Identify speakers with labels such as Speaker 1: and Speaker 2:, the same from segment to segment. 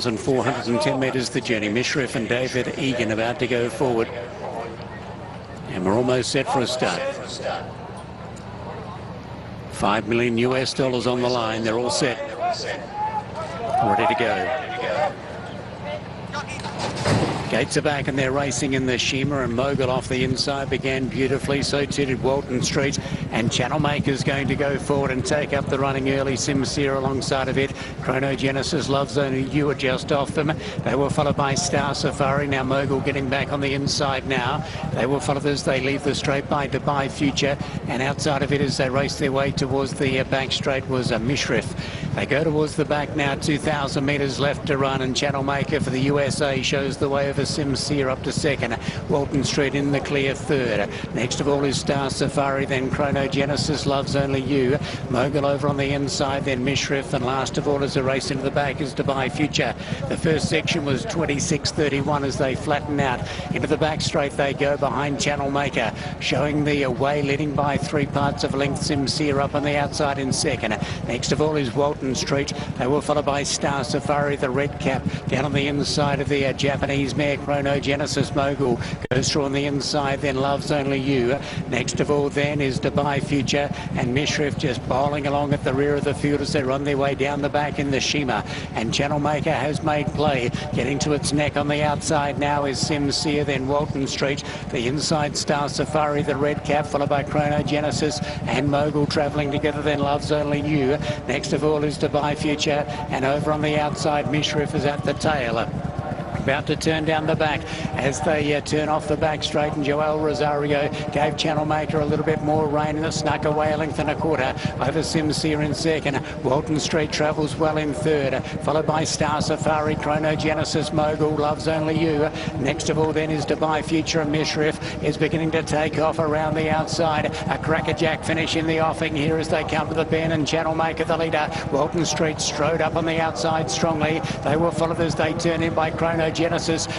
Speaker 1: 2,410 metres the journey. Mishriff and David Egan about to go forward. And we're almost set for a start. $5 million US on the line. They're all set. Ready to go. Gates are back and they're racing in the Sheema, and Mogul off the inside began beautifully. So too did Walton Street, and Channel Maker's going to go forward and take up the running early. Sincere alongside of it. Chronogenesis, Love's Only You are just off them. They were followed by Star Safari. Now Mogul getting back on the inside now. They were followed as they leave the straight by Dubai Future, and outside of it as they race their way towards the back straight was a Mishriff. They go towards the back now. 2,000 metres left to run, and Channel Maker for the USA shows the way over Sincere up to second. Walton Street in the clear third. Next of all is Star Safari, then Chronogenesis, Love's Only You. Mogul over on the inside, then Mishriff, and last of all as a race into the back is Dubai Future. The first section was 26.31 as they flatten out. Into the back straight they go behind Channel Maker, showing the way, leading by 3 parts of a length. Sincere up on the outside in second. Next of all is Walton Street. They were followed by Star Safari, the red cap, down on the inside of the Japanese mare Chronogenesis. Mogul goes through on the inside, then Love's Only You. Next of all then is Dubai Future, and Mishriff just bowling along at the rear of the field as they run their way down the back in the Sheema. And Channel Maker has made play, getting to its neck on the outside now is Sincere, then Walton Street, the inside Star Safari, the red cap, followed by Chronogenesis and Mogul travelling together, then Love's Only You. Next of all is Dubai Future, and over on the outside Mishriff is at the tail. About to turn down the back as they turn off the back straight, and Joel Rosario gave Channel Maker a little bit more rain, and it snuck away a length and a quarter over Sincere in second. Walton Street travels well in third, followed by Star Safari, Chronogenesis, Mogul, Love's Only You. Next of all then is Dubai Future, and Mishriff is beginning to take off around the outside. A crackerjack finish in the offing here as they come to the bend, and Channel Maker the leader. Walton Street strode up on the outside strongly. They were followed as they turn in by Chronogenesis,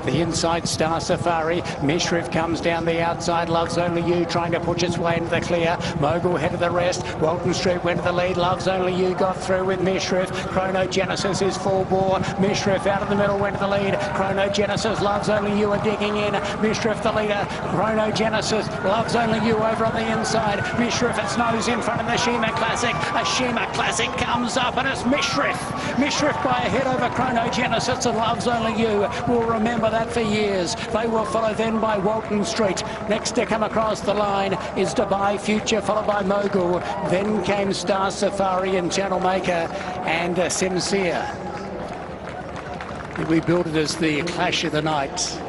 Speaker 1: the inside Star Safari. Mishriff comes down the outside. Love's Only You trying to push its way into the clear. Mogul head of the rest. Walton Street went to the lead. Love's Only You got through with Mishriff. Chronogenesis is full bore. Mishriff out of the middle went to the lead. Chronogenesis, Love's Only You are digging in. Mishriff the leader. Chronogenesis, Love's Only You over on the inside. Mishriff its nose in front of the Sheema Classic. A Sheema Classic comes up, and it's Mishriff. Mishriff by a head over Chronogenesis, and Love's Only You will remember that for years. They will follow then by Walton Street. Next to come across the line is Dubai Future, followed by Mogul. Then came Star Safari and Channel Maker and Sincere. We built it as the clash of the night,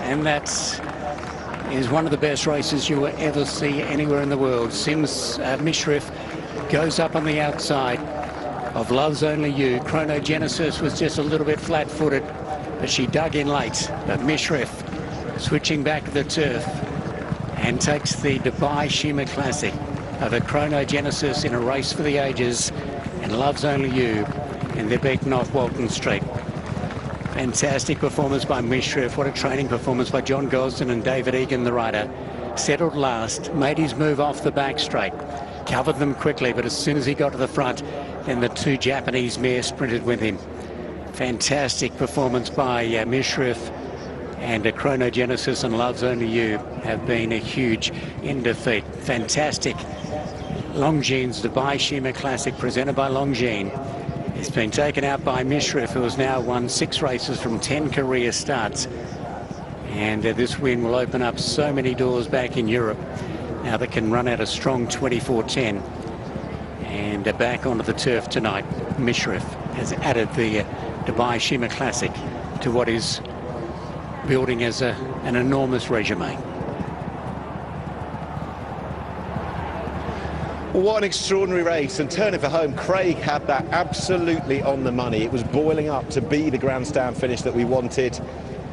Speaker 1: and that is one of the best races you will ever see anywhere in the world. Mishriff goes up on the outside of Love's Only You. Chronogenesis was just a little bit flat-footed, but she dug in late. But Mishriff switching back to the turf and takes the Dubai Sheema Classic over Chronogenesis in a race for the ages, and Love's Only You, and they're beaten off Walton Street. Fantastic performance by Mishriff. What a training performance by John Gosden and David Egan, the rider. Settled last, made his move off the back straight, covered them quickly, but as soon as he got to the front, then the 2 Japanese mares sprinted with him. Fantastic performance by Mishriff, and Chronogenesis and Love's Only You have been a huge in defeat. Fantastic. Longines Dubai Sheema Classic presented by Longines. It's been taken out by Mishriff, who has now won 6 races from 10 career starts. And this win will open up so many doors back in Europe now that can run out a strong 24.10. And back onto the turf tonight, Mishriff has added the Dubai Sheema Classic to what is building as an enormous resume.
Speaker 2: What an extraordinary race, and turning for home, Craig had that absolutely on the money. It was boiling up to be the grandstand finish that we wanted,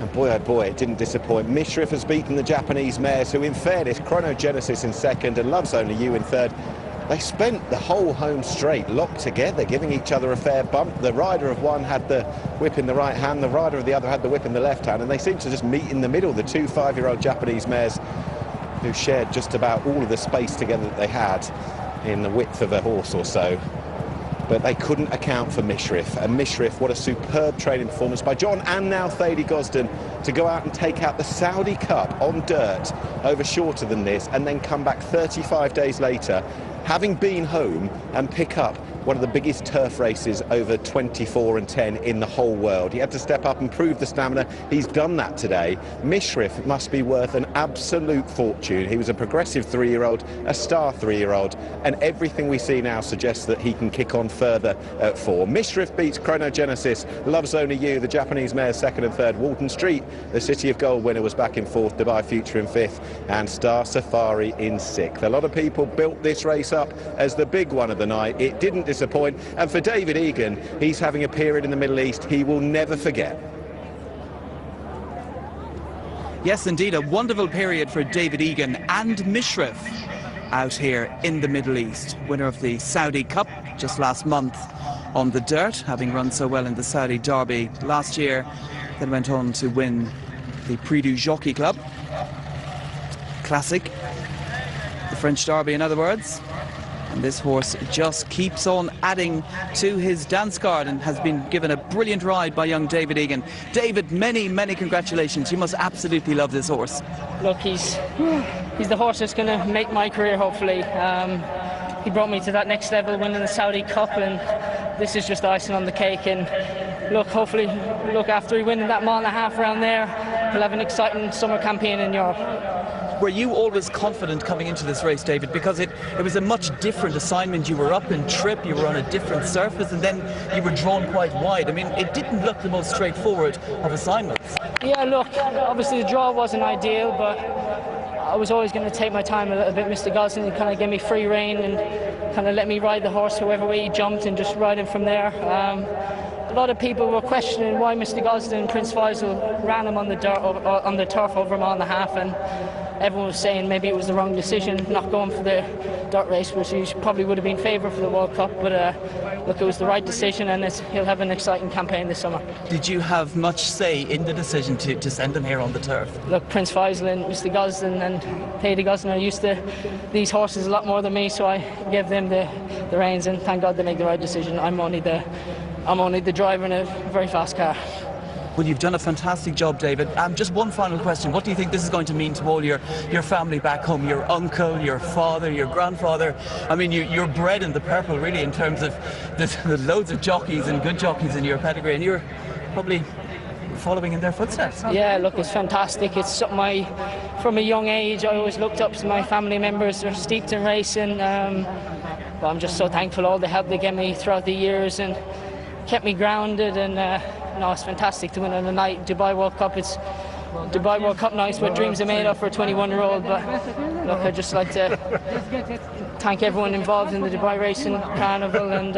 Speaker 2: and boy oh boy, it didn't disappoint. Mishriff has beaten the Japanese mares, who in fairness, Chronogenesis in second and Love's Only You in third. They spent the whole home straight locked together, giving each other a fair bump. The rider of one had the whip in the right hand, the rider of the other had the whip in the left hand, and they seemed to just meet in the middle, the 2 5-year-old Japanese mares, who shared just about all of the space together that they had in the width of a horse or so. but they couldn't account for Mishrif. And Mishrif, what a superb training performance by John and now Thady Gosden to go out and take out the Saudi Cup on dirt over shorter than this, and then come back 35 days later, having been home, and pick up one of the biggest turf races over 24 and 10 in the whole world. He had to step up and prove the stamina. He's done that today. Mishrif must be worth an absolute fortune. He was a progressive 3-year-old, a star 3-year-old, and everything we see now suggests that he can kick on further at 4. Mishrif beats Chronogenesis, Loves Only You, the Japanese mare's 2nd and 3rd, Walton Street, the City of Gold winner, was back in 4th, Dubai Future in 5th, and Star Safari in 6th. A lot of people built this race up as the big one of the night. It didn't disappoint, and for David Egan, he's having a period in the Middle East he will never forget.
Speaker 3: Yes, indeed, a wonderful period for David Egan and Mishrif out here in the Middle East. Winner of the Saudi Cup just last month on the dirt, having run so well in the Saudi Derby last year, then went on to win the Prix du Jockey Club Classic, the French Derby in other words. And this horse just keeps on adding to his dance card and has been given a brilliant ride by young David Egan. David, many, many congratulations. You must absolutely love this horse.
Speaker 4: Look, he's the horse that's going to make my career, hopefully. He brought me to that next level, winning the Saudi Cup, and this is just icing on the cake. And look, hopefully, after he winning that mile and a half around there, he'll have an exciting summer campaign in Europe.
Speaker 3: Were you always confident coming into this race, David? Because it was a much different assignment. You were up in trip, you were on a different surface, and then you were drawn quite wide. I mean, it didn't look the most straightforward of assignments.
Speaker 4: Yeah, look, obviously the draw wasn't ideal, but I was always going to take my time a little bit. Mr. Gosling kind of gave me free rein and kind of let me ride the horse however way he jumped and just ride him from there. A lot of people were questioning why Mr. Gosling and Prince Faisal ran him on the dirt, on the turf over a mile and a half, and everyone was saying maybe it was the wrong decision not going for the dirt race, which he probably would have been favourite for the World Cup, but look, it was the right decision, and he'll have an exciting campaign this summer.
Speaker 3: Did you have much say in the decision to send him here on the turf?
Speaker 4: Look, Prince Faisal and Mr. Gosling and Thady Gosling are used to these horses a lot more than me, so I gave them the reins, and thank God they make the right decision. I'm only the driver in a very fast car.
Speaker 3: Well, you've done a fantastic job, David. Just one final question. What do you think this is going to mean to all your family back home? Your uncle, your father, your grandfather? I mean, you're bred in the purple, really, in terms of the loads of jockeys and good jockeys in your pedigree, and you're probably following in their footsteps.
Speaker 4: Yeah, look, it's fantastic. It's something from a young age, I always looked up to my family members. They're steeped in racing. But I'm just so thankful for all the help they gave me throughout the years and kept me grounded, and no, it's fantastic to win on a night. Dubai World Cup, it's Dubai World Cup nights where dreams are made of for a 21-year-old. But look, I'd just like to thank everyone involved in the Dubai Racing Carnival, and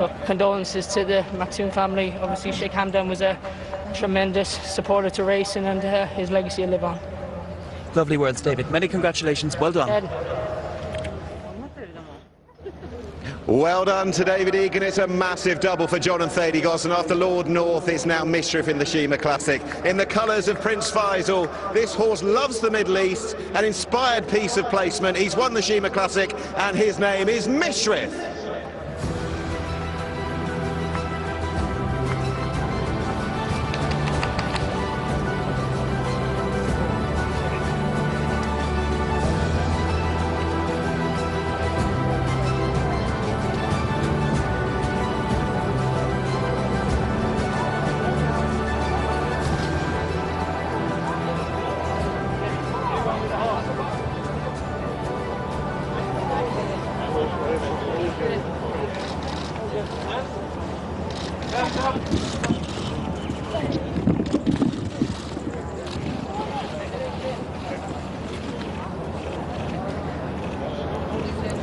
Speaker 4: look, condolences to the Maktoum family. Obviously, Sheikh Hamdan was a tremendous supporter to racing, and his legacy will live on.
Speaker 3: Lovely words, David. Many congratulations. Well done.
Speaker 2: Well done to David Egan. It's a massive double for John and Thady Gosling. After Lord North, it's now Mishrif in the Sheema Classic. In the colours of Prince Faisal, this horse loves the Middle East, an inspired piece of placement. He's won the Sheema Classic, and his name is Mishrif.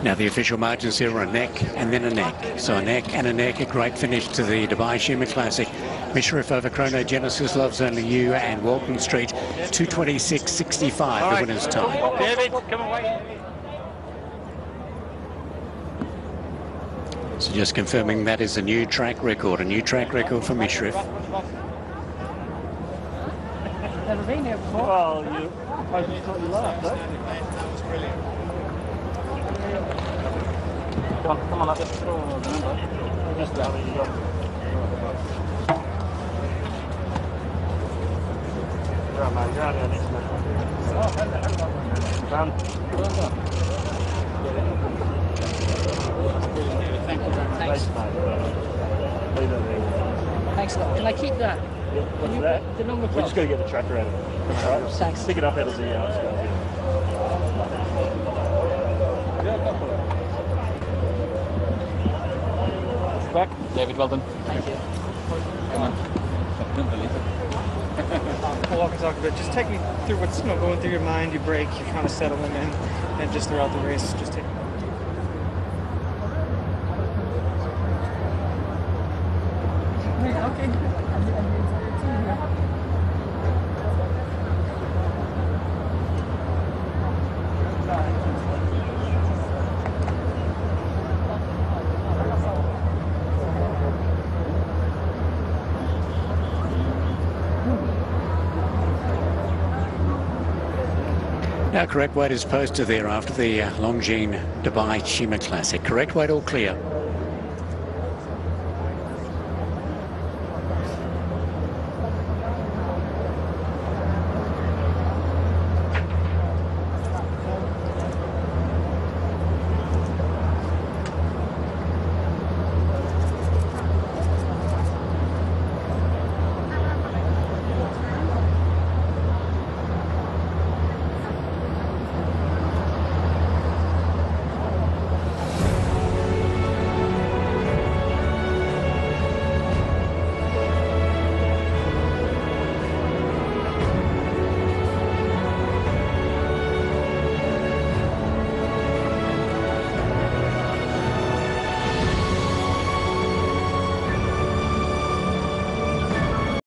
Speaker 1: Now the official margins here are a neck and then a neck. So a neck and a neck, a great finish to the Dubai Sheema Classic. Mishrif over Chronogenesis, Loves Only You, and Walton Street, 2:26.65, the winner's time.
Speaker 5: David, come away.
Speaker 1: So just confirming that is a new track record for Mishrif.
Speaker 4: Never been here before.
Speaker 5: Well, I just thought you laughed, eh? Come on, let's throw the number. Just there you go. Yeah, man, you're on your next man.
Speaker 4: Thanks. Thanks a lot. Can I keep that?
Speaker 5: What's that?
Speaker 4: The number
Speaker 5: We're just going to get the tractor out of it. All right?
Speaker 4: Thanks.
Speaker 5: Pick it up out of the back.
Speaker 6: David, well done.
Speaker 4: Thank you.
Speaker 6: Come on.
Speaker 7: Walk and talk a bit. Just take me through what's going through your mind. You break, you're kind of settling in, and just throughout the race, just take.
Speaker 1: Now correct weight is posted there after the Longines Dubai Sheema Classic. Correct weight all clear.